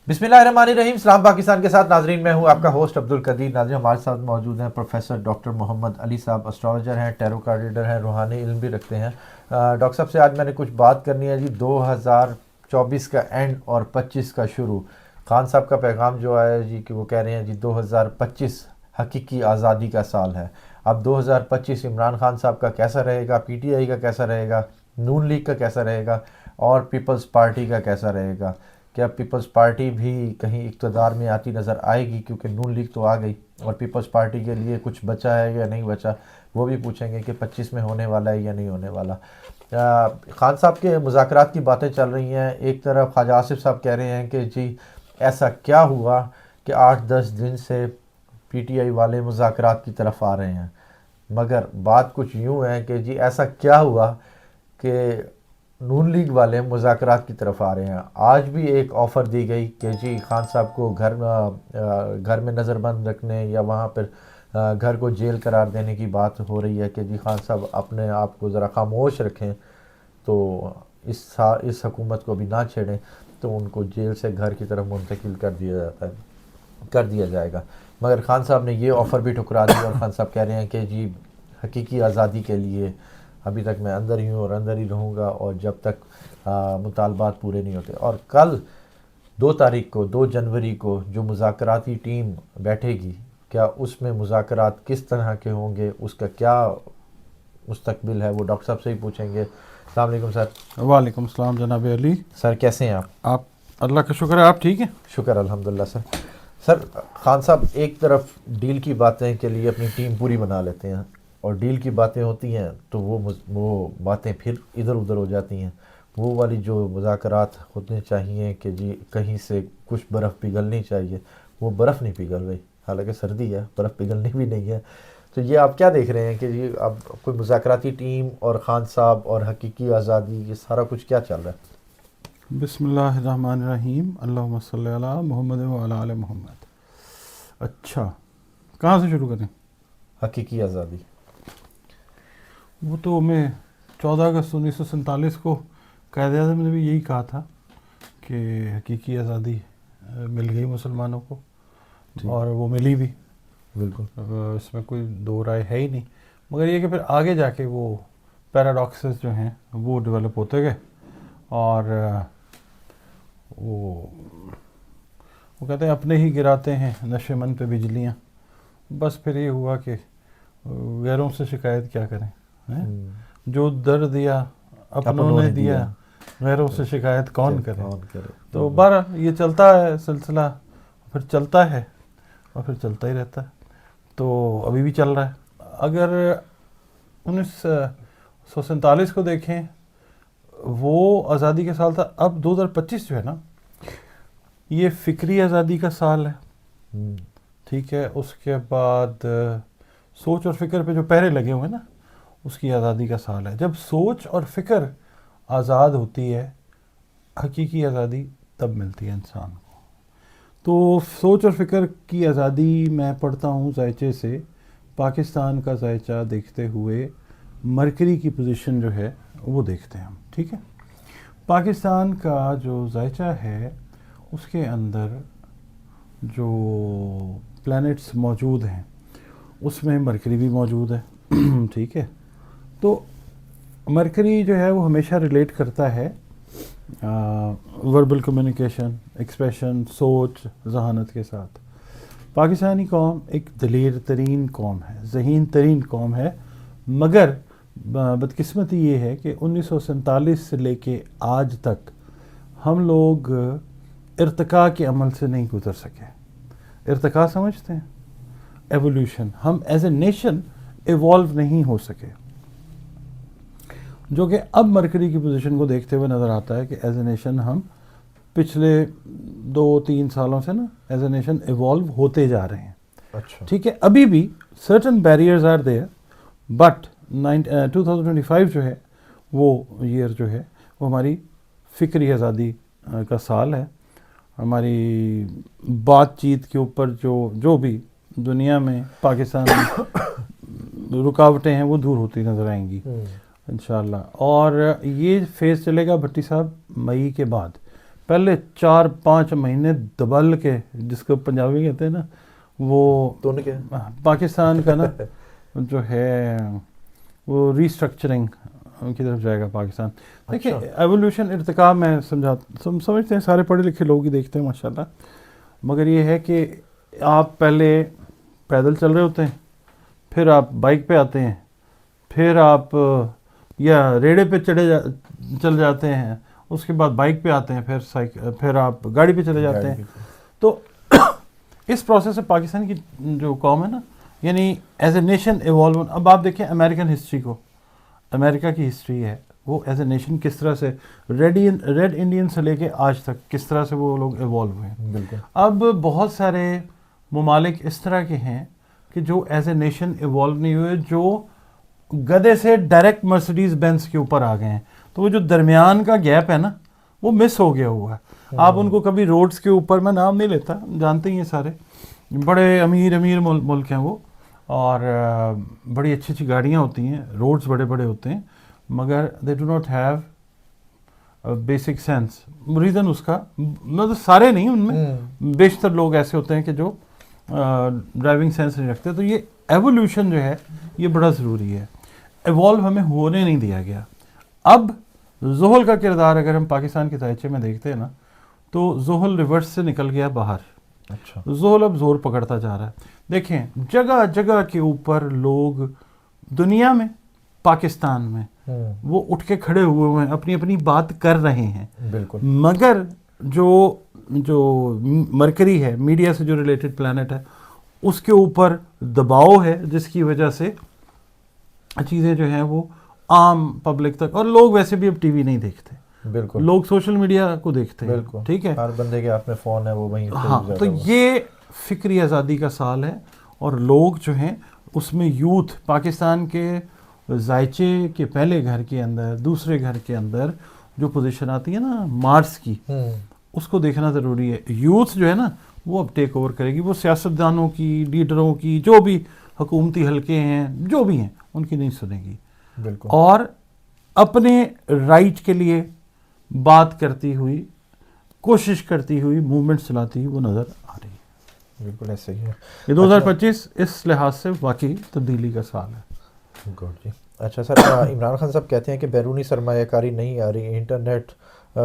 بسم اللہ الرحمن الرحیم. سلام پاکستان کے ساتھ ناظرین, میں ہوں آپ کا ہوسٹ عبد القدیر. ناظرین, ہمارے ساتھ موجود ہیں پروفیسر ڈاکٹر محمد علی صاحب. اسٹرالوجر ہیں, ٹیرو کارڈ ریڈر ہیں, روحانی علم بھی رکھتے ہیں. ڈاکٹر صاحب سے آج میں نے کچھ بات کرنی ہے جی. 2024 کا اینڈ اور 25 کا شروع. خان صاحب کا پیغام جو آیا ہے جی کہ وہ کہہ رہے ہیں جی 2025 حقیقی آزادی کا سال ہے. اب 2025 عمران خان صاحب کا کیسا رہے گا, پی ٹی آئی کا کیسا رہے گا, نون لیگ کا کیسا رہے گا, اور پیپلز پارٹی کا کیسا رہے گا. کیا پیپلز پارٹی بھی کہیں اقتدار میں آتی نظر آئے گی, کیونکہ نون لیگ تو آ گئی, اور پیپلز پارٹی کے لیے کچھ بچا ہے یا نہیں بچا, وہ بھی پوچھیں گے کہ 25 میں ہونے والا ہے یا نہیں ہونے والا. خان صاحب کے مذاکرات کی باتیں چل رہی ہیں. ایک طرف خواجہ آصف صاحب کہہ رہے ہیں کہ جی ایسا کیا ہوا کہ 8-10 دن سے پی ٹی آئی والے مذاکرات کی طرف آ رہے ہیں, مگر بات کچھ یوں ہے کہ جی ایسا کیا ہوا کہ نون لیگ والے مذاکرات کی طرف آ رہے ہیں. آج بھی ایک آفر دی گئی کہ جی خان صاحب کو گھر میں نظر بند رکھنے یا وہاں پر گھر کو جیل قرار دینے کی بات ہو رہی ہے کہ جی خان صاحب اپنے آپ کو ذرا خاموش رکھیں, تو اس حکومت کو بھی نہ چھیڑیں, تو ان کو جیل سے گھر کی طرف منتقل کر دیا جائے گا. مگر خان صاحب نے یہ آفر بھی ٹھکرا دیا, اور خان صاحب کہہ رہے ہیں کہ جی حقیقی آزادی کے لیے ابھی تک میں اندر ہی ہوں اور اندر ہی رہوں گا, اور جب تک مطالبات پورے نہیں ہوتے. اور کل 2 جنوری کو جو مذاکراتی ٹیم بیٹھے گی, کیا اس میں مذاکرات کس طرح کے ہوں گے, اس کا کیا مستقبل ہے, وہ ڈاکٹر صاحب سے ہی پوچھیں گے. السلام علیکم سر. وعلیکم السلام جناب علی. سر کیسے ہیں آپ؟ اللہ کا شکر ہے, آپ ٹھیک ہیں؟ شکر الحمدللہ. سر خان صاحب ایک طرف ڈیل کی باتیں کے لیے اپنی ٹیم پوری بنا لیتے ہیں, اور ڈیل کی باتیں ہوتی ہیں تو وہ باتیں پھر ادھر ادھر ہو جاتی ہیں. وہ والی جو مذاکرات ہونے چاہیے کہ جی کہیں سے کچھ برف پگھلنی چاہیے, وہ برف نہیں پگھل رہی, حالانکہ سردی ہے, برف پگھلنی بھی نہیں ہے. تو یہ آپ کیا دیکھ رہے ہیں کہ جی اب کوئی مذاکراتی ٹیم اور خان صاحب اور حقیقی آزادی, یہ سارا کچھ کیا چل رہا ہے؟ بسم اللہ الرحمن الرحیم. اللہم صلی علی محمد وعلی آل محمد. اچھا, کہاں سے شروع کریں؟ حقیقی آزادی. وہ تو میں 14 اگست 1947 کو قائد اعظم نے بھی یہی کہا تھا کہ حقیقی آزادی مل گئی مسلمانوں کو, اور وہ ملی بھی, بالکل, اس میں کوئی دو رائے ہے ہی نہیں. مگر یہ کہ پھر آگے جا کے وہ پیراڈاکسز جو ہیں وہ ڈیولپ ہوتے گئے, اور وہ کہتے ہیں اپنے ہی گراتے ہیں نشے من پہ بجلیاں. بس پھر یہ ہوا کہ غیروں سے شکایت کیا کریں, جو در دیا اپنوں نے دیا, غیروں سے شکایت کون کرے. تو بہرحال یہ چلتا ہے سلسلہ, پھر چلتا ہے اور پھر چلتا ہی رہتا ہے. تو ابھی بھی چل رہا ہے. اگر 1947 کو دیکھیں, وہ آزادی کا سال تھا. اب 2025 جو ہے نا, یہ فکری آزادی کا سال ہے. ٹھیک ہے, اس کے بعد سوچ اور فکر پہ جو پہرے لگے ہوئے ہیں نا, اس کی آزادی کا سال ہے. جب سوچ اور فکر آزاد ہوتی ہے, حقیقی آزادی تب ملتی ہے انسان کو. تو سوچ اور فکر کی آزادی میں پڑھتا ہوں زائچے سے, پاکستان کا زائچہ دیکھتے ہوئے مرکری کی پوزیشن جو ہے وہ دیکھتے ہیں ہم. ٹھیک ہے, پاکستان کا جو زائچہ ہے اس کے اندر جو پلانٹس موجود ہیں اس میں مرکری بھی موجود ہے. ٹھیک ہے, تو مرکری جو ہے وہ ہمیشہ ریلیٹ کرتا ہے وربل کمیونیکیشن, ایکسپریشن, سوچ, ذہانت کے ساتھ. پاکستانی قوم ایک دلیر ترین قوم ہے, ذہین ترین قوم ہے, مگر بدقسمتی یہ ہے کہ 1947 سے لے کے آج تک ہم لوگ ارتقاء کے عمل سے نہیں گزر سکے. ارتقاء سمجھتے ہیں, ایولیوشن. ہم ایز اے نیشن ایوالو نہیں ہو سکے, جو کہ اب مرکری کی پوزیشن کو دیکھتے ہوئے نظر آتا ہے کہ ایز اے نیشن ہم پچھلے 2-3 سالوں سے نا ایز اے نیشن ایوالو ہوتے جا رہے ہیں. اچھا, ٹھیک ہے, ابھی بھی certain barriers are there, but 2025 جو ہے وہ ایئر جو ہے وہ ہماری فکری آزادی کا سال ہے. ہماری بات چیت کے اوپر جو بھی دنیا میں پاکستان میں رکاوٹیں ہیں وہ دور ہوتی نظر آئیں گی انشاءاللہ. اور یہ فیز چلے گا بھٹی صاحب مئی کے بعد, پہلے 4-5 مہینے دبل کے، جس کو پنجابی کہتے ہیں نا، وہ پاکستان کا نا جو ہے وہ ریسٹرکچرنگ کی طرف جائے گا پاکستان. دیکھیں ایولیوشن ارتقا میں سمجھتے ہیں، سارے پڑھے لکھے لوگ ہی دیکھتے ہیں ماشاء اللہ. مگر یہ ہے کہ آپ پہلے پیدل چل رہے ہوتے ہیں، پھر آپ بائک پہ آتے ہیں، پھر آپ یا ریڑے پہ چل جاتے ہیں، اس کے بعد بائک پہ آتے ہیں، پھر آپ گاڑی پہ چلے جاتے ہیں. تو اس پروسیس سے پاکستان کی جو قوم ہے نا، یعنی ایز اے نیشن ایوالو. اب آپ دیکھیں امریکن ہسٹری کو، امریکہ کی ہسٹری ہے وہ ایز اے نیشن کس طرح سے ریڈ انڈین سے لے کے آج تک کس طرح سے وہ لوگ ایوالو ہوئے ہیں. بالکل. اب بہت سارے ممالک اس طرح کے ہیں کہ جو ایز اے نیشن ایوالو نہیں ہوئے، جو گدے سے ڈائریکٹ مرسیڈیز بینز کے اوپر آ گئے ہیں. تو وہ جو درمیان کا گیپ ہے نا، وہ مس ہو گیا ہوا ہے. آپ ان کو کبھی روڈز کے اوپر، میں نام نہیں لیتا، جانتے ہی ہیں سارے، بڑے امیر ملک ہیں وہ، اور بڑی اچھی اچھی گاڑیاں ہوتی ہیں، روڈز بڑے بڑے ہوتے ہیں، مگر they do not have basic sense. Reason اس کا مطلب سارے نہیں، ان میں بیشتر لوگ ایسے ہوتے ہیں کہ جو ڈرائیونگ سینس نہیں رکھتے. تو یہ ایولیوشن جو ہے یہ بڑا ضروری ہے. ایوالو ہمیں ہونے نہیں دیا گیا. اب زحل کا کردار اگر ہم پاکستان کے دائچے میں دیکھتے ہیں نا، تو زحل ریورس سے نکل گیا باہر. اچھا. زحل اب زور پکڑتا جا رہا ہے. دیکھیں جگہ جگہ کے اوپر لوگ دنیا میں، پاکستان میں وہ اٹھ کے کھڑے ہوئے ہیں، اپنی اپنی بات کر رہے ہیں. بالکل. مگر جو مرکری ہے، میڈیا سے جو ریلیٹڈ پلانٹ ہے، اس کے اوپر دباؤ ہے، جس کی وجہ سے چیزیں جو ہیں وہ عام پبلک تک، اور لوگ ویسے بھی اب ٹی وی نہیں دیکھتے. بالکل. لوگ سوشل میڈیا کو دیکھتے ہیں. بالکل. ٹھیک ہے، ہر بندے کے ہاتھ میں فون ہے، وہ وہیں. ہاں. تو یہ فکری آزادی کا سال ہے، اور لوگ جو ہیں اس میں یوتھ پاکستان کے ذائچے کے پہلے گھر کے اندر، دوسرے گھر کے اندر جو پوزیشن آتی ہے نا مارس کی، اس کو دیکھنا ضروری ہے. یوتھ جو ہے نا وہ اب ٹیک اوور کرے گی. وہ سیاستدانوں کی، لیڈروں کی، جو بھی حکومتی حلقے ہیں، جو بھی ہیں، ان کی نہیں سنے گی. بالکل. اور اپنے رائٹ کے لیے بات کرتی ہوئی، کوشش کرتی ہوئی، موومنٹ چلاتی ہوئی وہ نظر آ رہی ہے. بالکل ایسے ہی ہے. یہ 2025 اس لحاظ سے واقعی تبدیلی کا سال ہے. گڈ جی. اچھا سر، عمران خان صاحب کہتے ہیں کہ بیرونی سرمایہ کاری نہیں آ رہی، انٹرنیٹ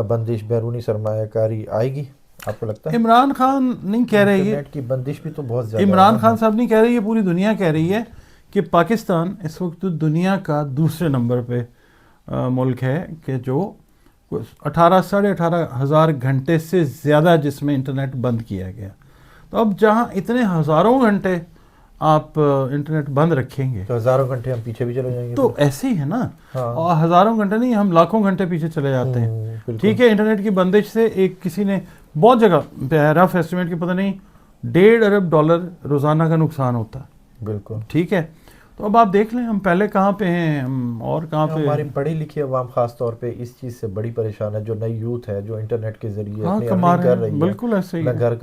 بندش، بیرونی سرمایہ کاری آئے گی، آپ کو لگتا ہے؟ عمران خان نہیں کہہ رہے، انٹرنیٹ کی بندش بھی تو بہت زیادہ. عمران خان صاحب نہیں کہہ رہے، یہ پوری دنیا کہہ رہی ہے کہ پاکستان اس وقت دنیا کا دوسرے نمبر پہ ملک ہے کہ جو 18,500 ہزار گھنٹے سے زیادہ جس میں انٹرنیٹ بند کیا گیا. تو اب جہاں اتنے ہزاروں گھنٹے آپ انٹرنیٹ بند رکھیں گے تو ہزاروں گھنٹے ہم پیچھے بھی چلے جائیں گے. تو ایسے ہی ہے نا. اور ہزاروں گھنٹے نہیں، ہم لاکھوں گھنٹے پیچھے چلے جاتے ہیں. ٹھیک ہے. انٹرنیٹ کی بندش سے ایک کسی نے بہت جگہ رف ایسٹیمیٹ کی پتہ نہیں $1.5 ارب روزانہ کا نقصان ہوتا ہے. بالکل. ٹھیک ہے. تو اب آپ دیکھ لیں ہم پہلے کہاں پہ ہیں، ہم اور کہاں پہ. ہماری پڑھی لکھی عوام خاص طور پہ اس چیز سے بڑی پریشان ہے، جو نئی یوتھ ہے، جو انٹرنیٹ کے ذریعے اپنی ارننگ کر رہی ہے، بالکل ایسے ہی گھر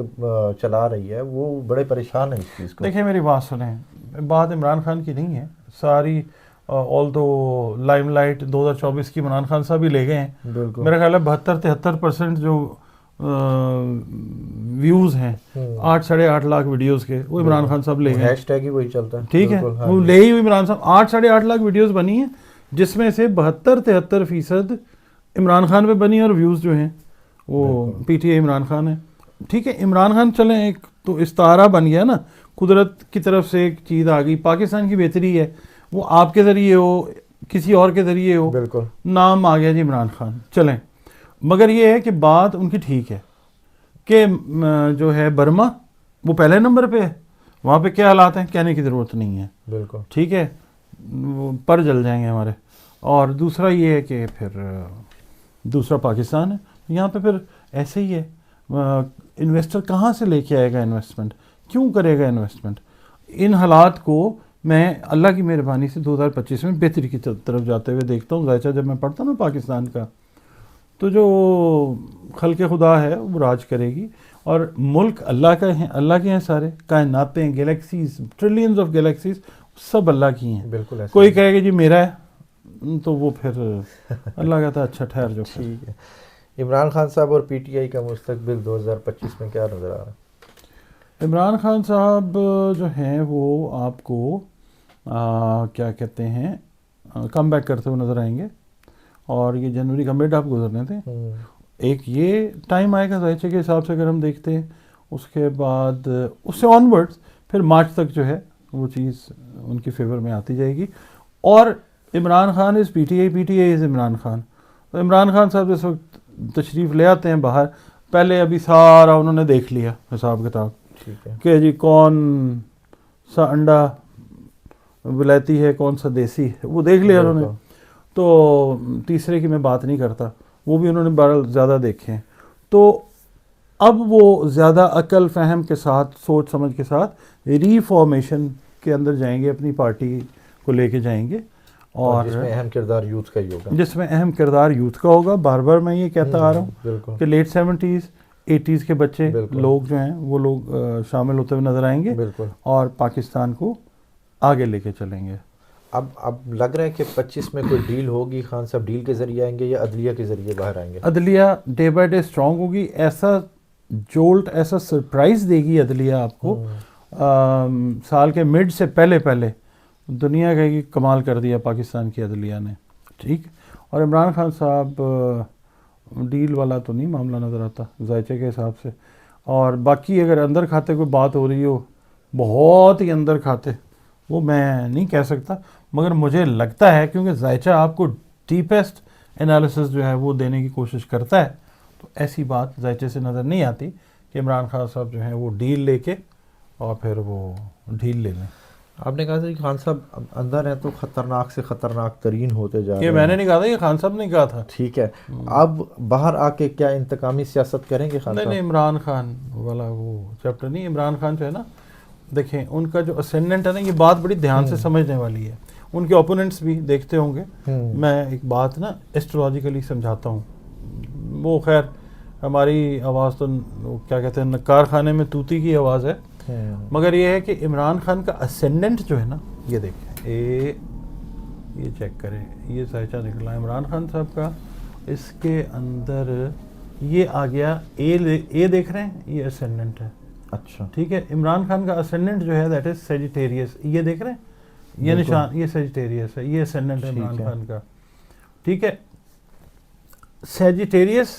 چلا رہی ہے، وہ بڑے پریشان ہیں اس چیز کو. دیکھیں میری بات سنیں، بات عمران خان کی نہیں ہے ساری. آل دو لائم لائٹ 2024 کی عمران خان صاحب ہی لے گئے ہیں. بالکل. میرا خیال ہے 72-73% جو ویوز ہیں 8-8.5 لاکھ ویڈیوز کے، وہ عمران خان صاحب لے گئے. ہیش ٹیگ ہی وہی چلتا ہے. ٹھیک ہے. وہ لے ہی عمران صاحب 8-8.5 لاکھ ویڈیوز بنی ہیں، جس میں سے 72-73% عمران خان پہ بنی، اور ویوز جو ہیں وہ P T I Imran Khan ہے. ٹھیک ہے. عمران خان چلیں ایک تو استعارہ بن گیا نا، قدرت کی طرف سے ایک چیز آ گئی. پاکستان کی بہتری ہے، وہ آپ کے ذریعے ہو، کسی اور کے ذریعے ہو، بالکل نام آ گیا جی عمران خان. چلیں. مگر یہ ہے کہ بات ان کی ٹھیک ہے کہ جو ہے برما وہ پہلے نمبر پہ ہے، وہاں پہ کیا حالات ہیں کہنے کی ضرورت نہیں ہے. بالکل. ٹھیک ہے. وہ پر جل جائیں گے ہمارے. اور دوسرا یہ ہے کہ پھر دوسرا پاکستان ہے، یہاں پہ پھر ایسے ہی ہے. انویسٹر کہاں سے لے کے آئے گا انویسٹمنٹ، کیوں کرے گا انویسٹمنٹ؟ ان حالات کو میں اللہ کی مہربانی سے 2025 میں بہتری کی طرف جاتے ہوئے دیکھتا ہوں. ذائچہ جب میں پڑھتا ہوں نا پاکستان کا، تو جو خلق خدا ہے وہ راج کرے گی. اور ملک اللہ کا ہیں، اللہ کے ہیں سارے، کائناتیں، گیلیکسیز، ٹریلینز آف گیلیکسیز سب اللہ کی ہیں. بالکل. کوئی کہے گا جی میرا ہے، تو وہ پھر اللہ کہتا ہے اچھا ٹھہر جو. ٹھیک ہے. عمران خان صاحب اور پی ٹی آئی کا مستقبل 2025 میں کیا نظر آ رہا ہے؟ عمران خان صاحب جو ہیں وہ آپ کو کیا کہتے ہیں کم بیک کرتے ہوئے نظر آئیں گے، اور یہ جنوری کا مڈ آپ گزرنے تھے، ایک یہ ٹائم آئے گا ذائچے کے حساب سے اگر ہم دیکھتے ہیں، اس کے بعد اس سے آن ورڈز پھر مارچ تک جو ہے وہ چیز ان کی فیور میں آتی جائے گی. اور عمران خان از پی ٹی آئی از عمران خان. تو عمران خان صاحب اس وقت تشریف لے آتے ہیں باہر، پہلے ابھی سارا انہوں نے دیکھ لیا حساب کتاب ٹھیک ہے، کہ جی کون سا انڈا ولایتی ہے کون سا دیسی ہے، وہ دیکھ لیا انہوں نے. تو تیسرے کی میں بات نہیں کرتا، وہ بھی انہوں نے بہرحال زیادہ دیکھے ہیں. تو اب وہ زیادہ عقل فہم کے ساتھ، سوچ سمجھ کے ساتھ ری فارمیشن کے اندر جائیں گے، اپنی پارٹی کو لے کے جائیں گے، اور جس میں اہم کردار یوتھ کا ہی ہوگا. جس میں اہم کردار یوتھ کا ہوگا. بار بار میں یہ کہتا آ رہا ہوں بالکل کہ لیٹ 70s 80s کے بچے بالکل. لوگ جو ہیں وہ لوگ شامل ہوتے ہوئے نظر آئیں گے بالکل. اور پاکستان کو آگے لے کے چلیں گے. اب لگ رہا ہے کہ 25 میں کوئی ڈیل ہوگی، خان صاحب ڈیل کے ذریعے آئیں گے یا عدلیہ کے ذریعے باہر آئیں گے؟ عدلیہ ڈے بائی ڈے اسٹرانگ ہوگی. ایسا جولٹ، ایسا سرپرائز دے گی عدلیہ آپ کو سال کے مڈ سے پہلے دنیا کہے گی کمال کر دیا پاکستان کی عدلیہ نے. ٹھیک. اور عمران خان صاحب ڈیل والا تو نہیں معاملہ نظر آتا ذائچے کے حساب سے. اور باقی اگر اندر کھاتے کوئی بات ہو رہی ہو، بہت ہی اندر کھاتے، وہ میں نہیں کہہ سکتا، مگر مجھے لگتا ہے کیونکہ ذائچہ آپ کو ڈیپیسٹ انالیسس جو ہے وہ دینے کی کوشش کرتا ہے، تو ایسی بات ذائچے سے نظر نہیں آتی کہ عمران خان صاحب جو ہیں وہ ڈیل لے کے اور پھر وہ ڈھیل لے لیں. آپ نے کہا تھا کہ خان صاحب اندر ہیں تو خطرناک سے خطرناک ترین ہوتے جا رہے ہیں. یہ میں نے نہیں کہا تھا، یہ خان صاحب نے کہا تھا. ٹھیک ہے، اب باہر آ کے کیا انتقامی سیاست کریں گے خان صاحب؟ نہیں، عمران خان والا وہ چیپٹر نہیں. عمران خان جو ہے نا، دیکھیں ان کا جو اسینڈنٹ ہے نا، یہ بات بڑی دھیان سے سمجھنے والی ہے. ان کے اوپوننٹس بھی دیکھتے ہوں گے. میں ایک بات نا ایسٹرولوجیکلی سمجھاتا ہوں، وہ خیر ہماری آواز تو کیا کہتے ہیں نکار خانے میں طوطی کی آواز ہے، مگر یہ ہے کہ عمران خان کا اسینڈنٹ جو ہے نا، یہ دیکھیں یہ چیک کریں، یہ ذائچہ نکلا عمران خان صاحب کا، اس کے اندر یہ آ گیا اے دیکھ رہے ہیں، یہ اسینڈنٹ ہے. اچھا ٹھیک ہے. عمران خان کا اسینڈنٹ جو ہے دیٹ از سیجیٹیریس، یہ دیکھ رہے ہیں یہ نشان، یہ سیجیٹیریس ہے، یہ اسینڈنٹ ہے عمران خان کا. ٹھیک ہے. سیجیٹیریس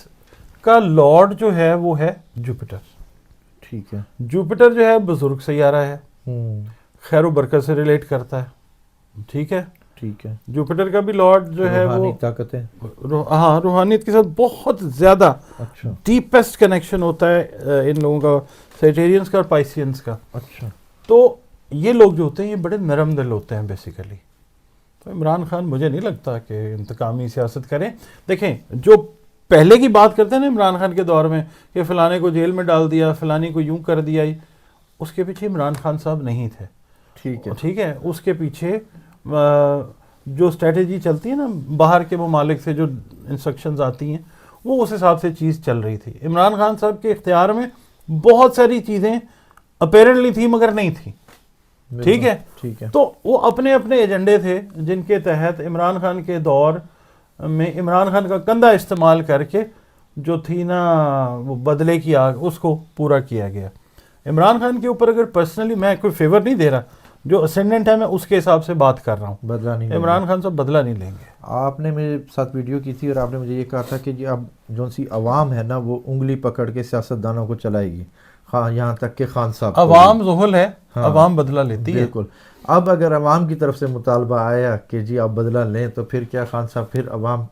کا لارڈ جو ہے وہ ہے جوپیٹر. ٹھیک ہے. جوپیٹر جو ہے بزرگ سیارہ ہے، خیر و برکت سے ریلیٹ کرتا ہے. ٹھیک ہے. ٹھیک ہے. جوپیٹر کا بھی لارڈ جو ہے وہ طاقتیں، ہاں روحانیت کے ساتھ بہت زیادہ اچھا ڈیپسٹ کنیکشن ہوتا ہے ان لوگوں کا، سیجیٹیرینس کا اور پائسینس کا. اچھا. تو یہ لوگ جو ہوتے ہیں یہ بڑے نرم دل ہوتے ہیں بیسیکلی. تو عمران خان مجھے نہیں لگتا کہ انتقامی سیاست کریں. دیکھیں جو پہلے کی بات کرتے ہیں نا عمران خان کے دور میں کہ فلانے کو جیل میں ڈال دیا، فلانی کو یوں کر دیا، اس کے پیچھے عمران خان صاحب نہیں تھے. ٹھیک ہے. ٹھیک ہے. اس کے پیچھے جو اسٹریٹجی چلتی ہے نا باہر کے ممالک سے جو انسٹرکشنز آتی ہیں وہ اس حساب سے چیز چل رہی تھی. عمران خان صاحب کے اختیار میں بہت ساری چیزیں اپیرنٹلی تھی مگر نہیں تھی. ٹھیک ہے. ٹھیک ہے. تو وہ اپنے اپنے ایجنڈے تھے جن کے تحت عمران خان کے دور میں عمران خان کا کندھا استعمال کر کے جو تھی نا وہ بدلے کی آگ، اس کو پورا کیا گیا. عمران خان کے اوپر اگر پرسنلی میں کوئی فیور نہیں دے رہا، جو اسینڈنٹ ہے میں اس کے حساب سے بات کر رہا ہوں. بدلہ نہیں، عمران خان صاحب بدلہ نہیں لیں گے. آپ نے میرے ساتھ ویڈیو کی تھی اور آپ نے مجھے یہ کہا تھا کہ جی اب جو سی عوام ہے نا وہ انگلی پکڑ کے سیاستدانوں کو چلائے گی، یہاں تک کہ خان صاحب عوام ذہول ہے، عوام بدلہ لیتی ہے. بالکل. اب اگر عوام کی طرف سے مطالبہ آیا کہ جی آپ بدلہ لیں تو پھر کیا خان صاحب پھر عوام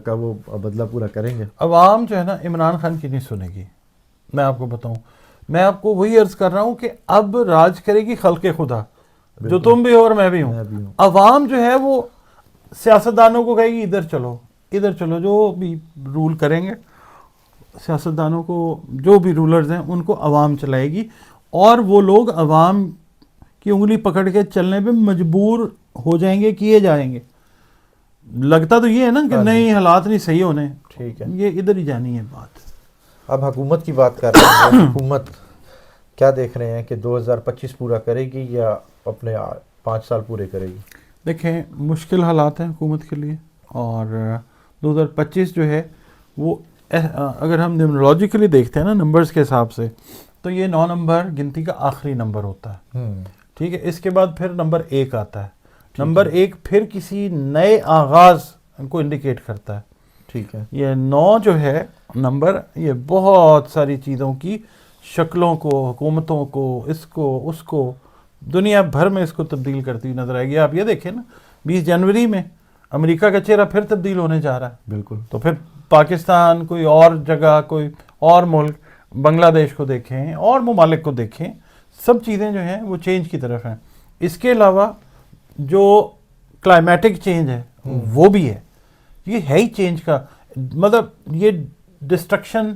کا وہ بدلہ پورا کریں گے؟ عوام جو ہے نا عمران خان کی نہیں سنے گی. میں آپ کو بتاؤں، میں آپ کو وہی عرض کر رہا ہوں کہ اب راج کرے گی خلق خدا، جو تم بھی ہو اور میں بھی ہوں. عوام جو ہے وہ سیاستدانوں کو کہے گی ادھر چلو ادھر چلو، جو بھی رول کریں گے سیاستدانوں کو، جو بھی رولرز ہیں ان کو عوام چلائے گی، اور وہ لوگ عوام کی انگلی پکڑ کے چلنے پہ مجبور ہو جائیں گے، کیے جائیں گے. لگتا تو یہ ہے نا کہ نہیں حالات نہیں صحیح ہونے. ٹھیک ہے. یہ ادھر ہی جانی ہے بات. اب حکومت کی بات کر رہے ہیں. حکومت کیا دیکھ رہے ہیں کہ 2025 پورا کرے گی یا اپنے 5 سال پورے کرے گی؟ دیکھیں مشکل حالات ہیں حکومت کے لیے، اور 2025 جو ہے وہ اگر ہم نیمرولوجیکلی دیکھتے ہیں نا نمبرز کے حساب سے، تو یہ 9 نمبر گنتی کا آخری نمبر ہوتا ہے، ٹھیک ہے. اس کے بعد پھر نمبر 1 آتا ہے. نمبر 1 پھر کسی نئے آغاز کو انڈیکیٹ کرتا ہے. ٹھیک ہے. یہ 9 جو ہے نمبر، یہ بہت ساری چیزوں کی شکلوں کو، حکومتوں کو، اس کو دنیا بھر میں اس کو تبدیل کرتی ہوئی نظر آئے گی. آپ یہ دیکھیں نا 20 جنوری میں امریکہ کا چہرہ پھر تبدیل ہونے جا رہا ہے. بالکل. تو پھر پاکستان، کوئی اور جگہ، کوئی اور ملک، بنگلہ دیش کو دیکھیں اور ممالک کو دیکھیں، سب چیزیں جو ہیں وہ چینج کی طرف ہیں. اس کے علاوہ جو کلائمیٹک چینج ہے وہ بھی ہے. یہ ہے ہی چینج کا مطلب، یہ ڈسٹرکشن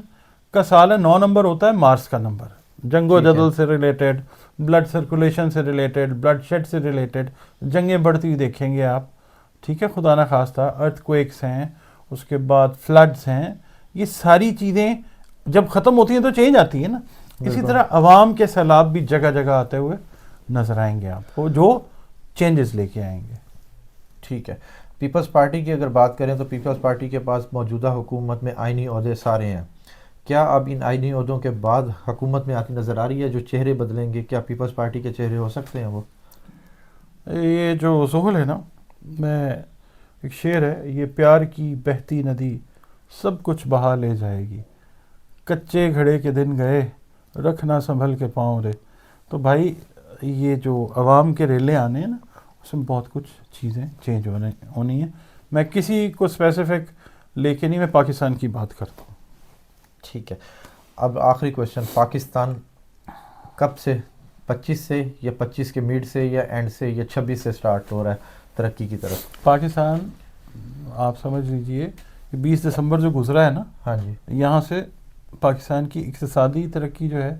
کا سال ہے. 9 نمبر ہوتا ہے مارس کا نمبر، جنگ و جدل سے ریلیٹڈ، بلڈ سرکولیشن سے ریلیٹڈ، بلڈ شیڈ سے ریلیٹڈ، جنگیں بڑھتی ہوئی دیکھیں گے آپ، ٹھیک ہے. خدا نہ خواستہ ارتھ کویکس ہیں، اس کے بعد فلڈز ہیں. یہ ساری چیزیں جب ختم ہوتی ہیں تو چینج آتی ہے نا. اسی طرح عوام کے سیلاب بھی جگہ جگہ آتے ہوئے نظر آئیں گے آپ کو، جو چینجز لے کے آئیں گے. ٹھیک ہے. پیپلز پارٹی کی اگر بات کریں تو پیپلز پارٹی کے پاس موجودہ حکومت میں آئینی عہدے سارے ہیں. کیا اب ان آئینی عہدوں کے بعد حکومت میں آتی نظر آ رہی ہے جو چہرے بدلیں گے؟ کیا پیپلز پارٹی کے چہرے ہو سکتے ہیں وہ؟ یہ جو ذہل ہے نا، میں ایک شعر ہے، یہ پیار کی بہتی ندی سب کچھ بہا لے جائے گی، کچے گھڑے کے دن گئے رکھنا سنبھل کے پاؤں رے. تو بھائی یہ جو عوام کے ریلے آنے ہیں نا، اس میں بہت کچھ چیزیں چینج ہونی ہیں. میں کسی کو اسپیسیفک لے کے نہیں، میں پاکستان کی بات کرتا ہوں. ٹھیک ہے. اب آخری کویشچن، پاکستان کب سے 25 سے یا 25 کے میڈ سے یا اینڈ سے یا 26 سے سٹارٹ ہو رہا ہے ترقی کی طرف؟ پاکستان آپ سمجھ لیجئے کہ 20 دسمبر جو گزرا ہے نا، ہاں جی، یہاں سے پاکستان کی اقتصادی ترقی جو ہے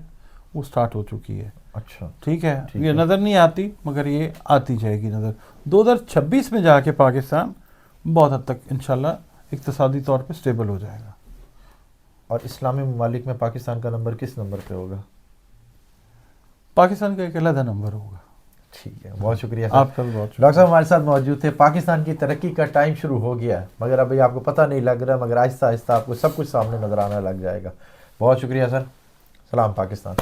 وہ سٹارٹ ہو چکی ہے. اچھا ٹھیک ہے. یہ نظر نہیں آتی مگر یہ آتی جائے گی نظر. 2026 میں جا کے پاکستان بہت حد تک انشاءاللہ اقتصادی طور پہ سٹیبل ہو جائے گا. اور اسلامی ممالک میں پاکستان کا نمبر کس نمبر پہ ہوگا؟ پاکستان کا ایک علیحدہ نمبر ہوگا. ٹھیک ہے. بہت شکریہ آپ کا بھی بہت شکریہ. ڈاکٹر صاحب ہمارے ساتھ موجود تھے. پاکستان کی ترقی کا ٹائم شروع ہو گیا ہے مگر ابھی آپ کو پتہ نہیں لگ رہا، مگر آہستہ آہستہ آپ کو سب کچھ سامنے نظر آنے لگ جائے گا. بہت شکریہ سر. سلام پاکستان.